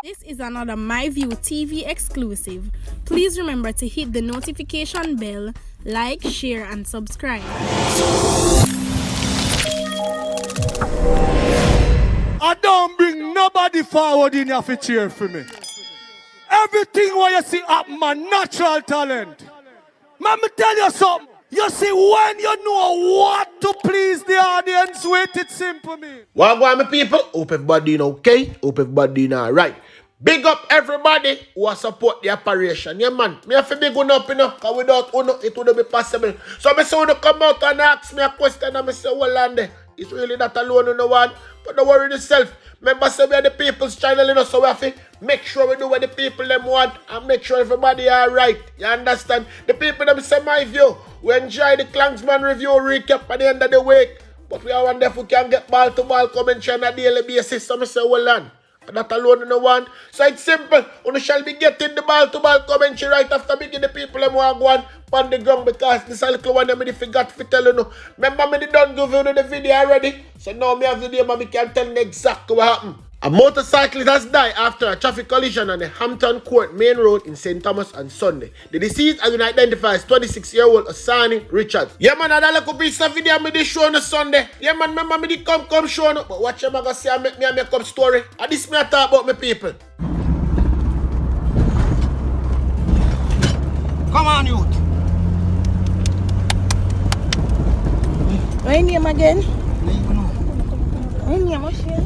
This is another MyView TV exclusive. Please remember to hit the notification bell, like, share, and subscribe. I don't bring nobody forward in your cheer for me. Everything what you see up, my natural talent. Let me tell you something. You see, when you know what to please the audience with, it's simple, me. What going on, my people? Hope everybody doing okay. Hope everybody doing alright. Big up everybody who has support the operation. Yeah, man. Me have to big one up, because without uno, it wouldn't be possible. So I say, when you come out and ask me a question, and I say, well, and it's really not alone, no one. But don't worry yourself. Remember, say we are the people's channel, so we have to make sure we do what the people them want and make sure everybody alright. You understand? The people them say my view. We enjoy the Kląnsહીંan review recap at the end of the week. But we are wonder if we can get ball-to-ball commentary on a daily basis. So I say, well, and that alone no one. So it's simple. We shall be getting the ball-to-ball commentary right after making the people them want to go on the ground, because this is a little one that I forgot to tell you. Remember, I done give you the video already. So now I have the video, but I can tell you exactly what happened. A motorcyclist has died after a traffic collision on the Hampton Court main road in St. Thomas on Sunday. The deceased has been identified as 26-year-old Osshaunie Richard. Yeah, man, I like a piece of video I did show on Sunday. Yeah, man, remember me did come show no. But watch them, I go see and make me a make-up story. And this me I talk about my people. Come on, youth. What's your name again? What's your name, Osshaunie?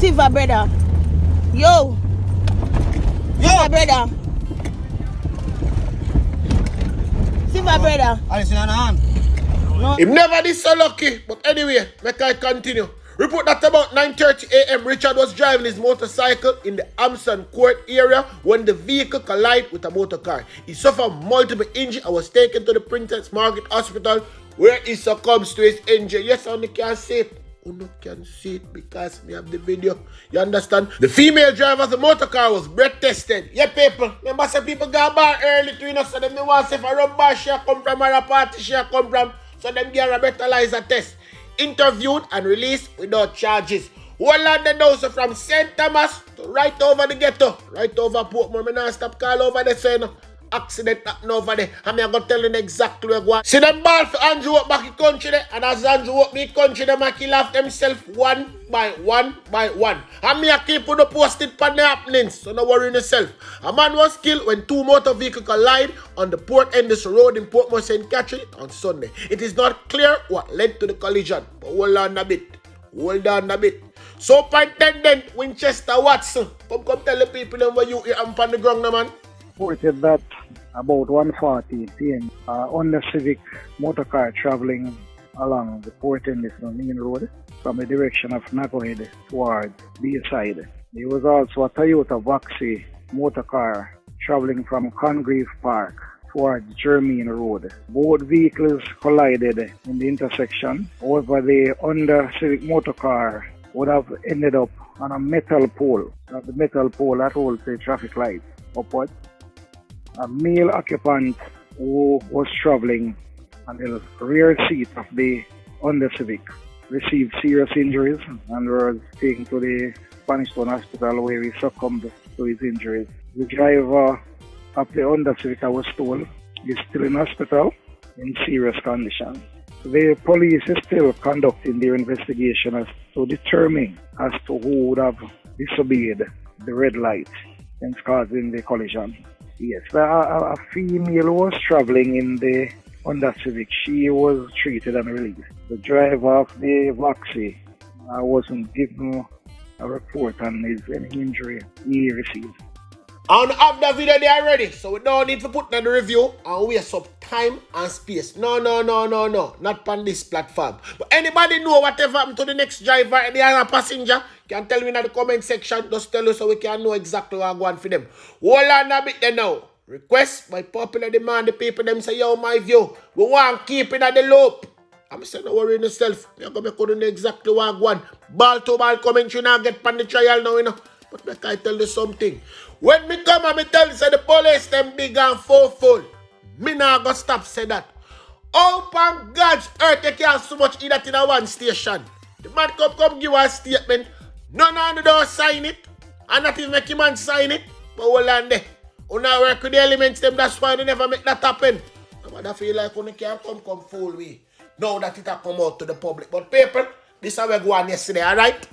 Silver brother. Yo. Silver brother. Silver brother. No. Him never did so lucky, but anyway, make I continue. Report that about 9:30 a.m. Richard was driving his motorcycle in the Hampton Court area when the vehicle collided with a motor car. He suffered multiple injuries and was taken to the Princess Margaret Hospital where he succumbs to his injury. Yes, I only can say it. You can see it because we have the video. You understand? The female driver of the motor car was breath tested. Yeah, people. Remember, some people got bar early to, so them they want to say if a rub bar she come from or a party she come from. So them get a breathalyzer test. Interviewed and released without charges. One land the house from St. Thomas to right over the ghetto. Right over Portmore. I don't stop call over there saying accident happened over there. And I'm going to tell you exactly where go. See them ball for Andrew up back in country there. And as Andrew up me country, them a kill off themselves one by one. And me a keep on the posted pan the happenings. So no worry yourself. A man was killed when two motor vehicles collided on the Port Enders Road in Portmore, St. Catherine on Sunday. It is not clear what led to the collision. But hold on a bit. Superintendent Winchester Watson, come tell the people them where you am on the ground, no, man. Reported that about 1:40 p.m. On the Civic motor car traveling along the Port Enders main road from the direction of Kılliwood towards Bayside. There was also a Toyota Voxy motor car traveling from Congreve Park towards Germain Road. Both vehicles collided in the intersection. However, the Honda Civic motor car would have ended up on a metal pole. The metal pole that holds the traffic lights upwards. A male occupant who was traveling on the rear seat of the Honda Civic received serious injuries and was taken to the Spanish Town Hospital where he succumbed to his injuries. The driver of the Honda Civic, I was told, is still in hospital in serious condition. The police is still conducting their investigation as to determine as to who would have disobeyed the red light and causing the collision. Yes, a female was traveling in the Honda Civic. She was treated and released. The driver of the Voxy wasn't given a report on any injury he received. I don't have the video there already, so we don't need to put in the review and waste up time and space. No, not on this platform. But anybody know whatever happened to the next driver and the other passenger, can tell me in the comment section. Just tell us so we can know exactly what I'm going for them. Hold on a bit there now. Request by popular demand, the people them say, yo, my view, we want to keep it at the loop. I'm saying, don't worry yourself. You're going to know exactly what I want. Ball to ball commentary now, get pan the trial now, you know. But like I tell you something. When me come and me tell you, say the police them big and full. Me not gonna stop say that. Upon God's earth, you can't so much eat that in a one station. The man come give a statement. None on the door sign it. And not even make him man sign it. But hold on there. You now work with the elements them, that's why they never make that happen. I feel like you can't come fool me. Now that it have come out to the public. But people, this is how we go on yesterday, alright?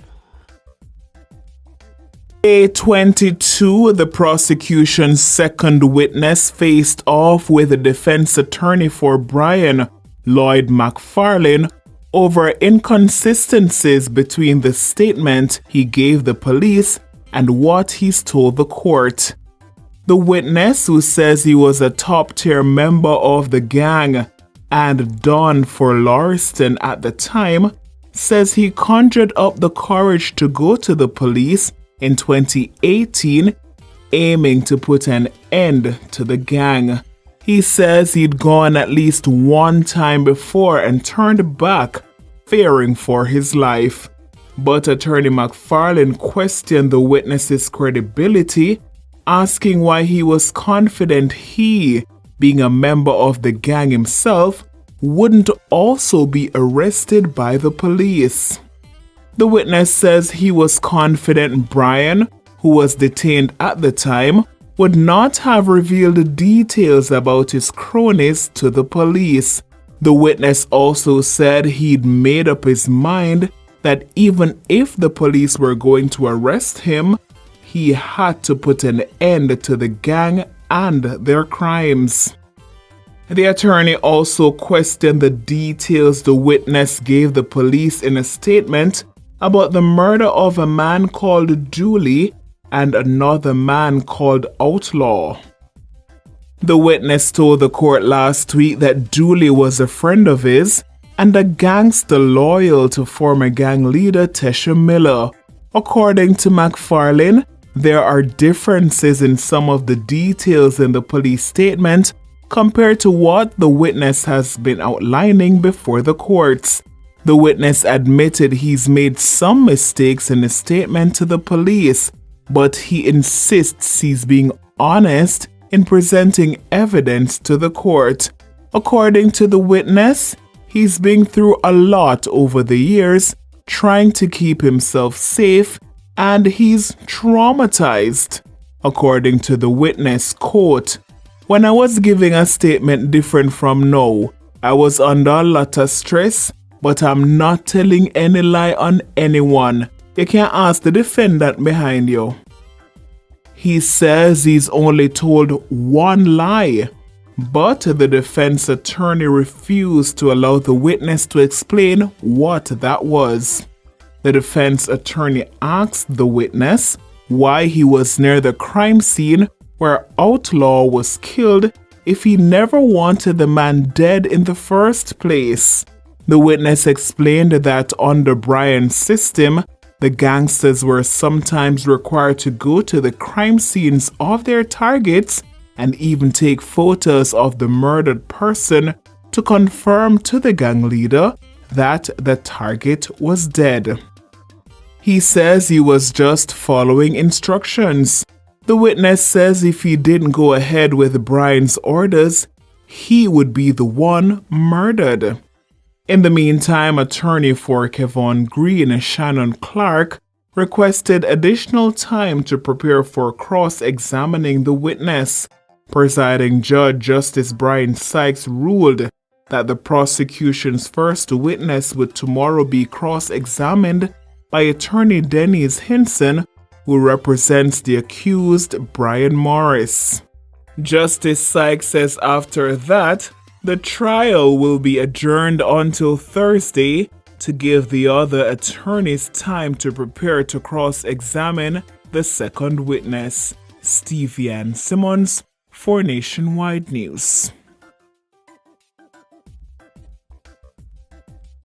Day 22, the prosecution's second witness faced off with the defense attorney for Brian, Lloyd McFarlane, over inconsistencies between the statement he gave the police and what he's told the court. The witness, who says he was a top-tier member of the gang and Don for Lauriston at the time, says he conjured up the courage to go to the police in 2018, aiming to put an end to the gang. He says he'd gone at least one time before and turned back, fearing for his life. But Attorney McFarlane questioned the witness's credibility, asking why he was confident he, being a member of the gang himself, wouldn't also be arrested by the police. The witness says he was confident Brian, who was detained at the time, would not have revealed details about his cronies to the police. The witness also said he'd made up his mind that even if the police were going to arrest him, he had to put an end to the gang and their crimes. The attorney also questioned the details the witness gave the police in a statement about the murder of a man called Dooley and another man called Outlaw. The witness told the court last week that Dooley was a friend of his and a gangster loyal to former gang leader Tesha Miller. According to McFarlane, there are differences in some of the details in the police statement compared to what the witness has been outlining before the courts. The witness admitted he's made some mistakes in his statement to the police, but he insists he's being honest in presenting evidence to the court. According to the witness, he's been through a lot over the years, trying to keep himself safe, and he's traumatized. According to the witness, quote, "When I was giving a statement different from now, I was under a lot of stress, but I'm not telling any lie on anyone. You can't ask the defendant behind you." He says he's only told one lie, but the defense attorney refused to allow the witness to explain what that was. The defense attorney asked the witness why he was near the crime scene where Outlaw was killed if he never wanted the man dead in the first place. The witness explained that under Brian's system, the gangsters were sometimes required to go to the crime scenes of their targets and even take photos of the murdered person to confirm to the gang leader that the target was dead. He says he was just following instructions. The witness says if he didn't go ahead with Brian's orders, he would be the one murdered. In the meantime, attorney for Kevon Green, Shannon Clark, requested additional time to prepare for cross-examining the witness. Presiding Judge Justice Brian Sykes ruled that the prosecution's first witness would tomorrow be cross-examined by attorney Dennis Hinson, who represents the accused Brian Morris. Justice Sykes says after that, the trial will be adjourned until Thursday to give the other attorneys time to prepare to cross-examine the second witness. Stevie Ann Simmons for Nationwide News.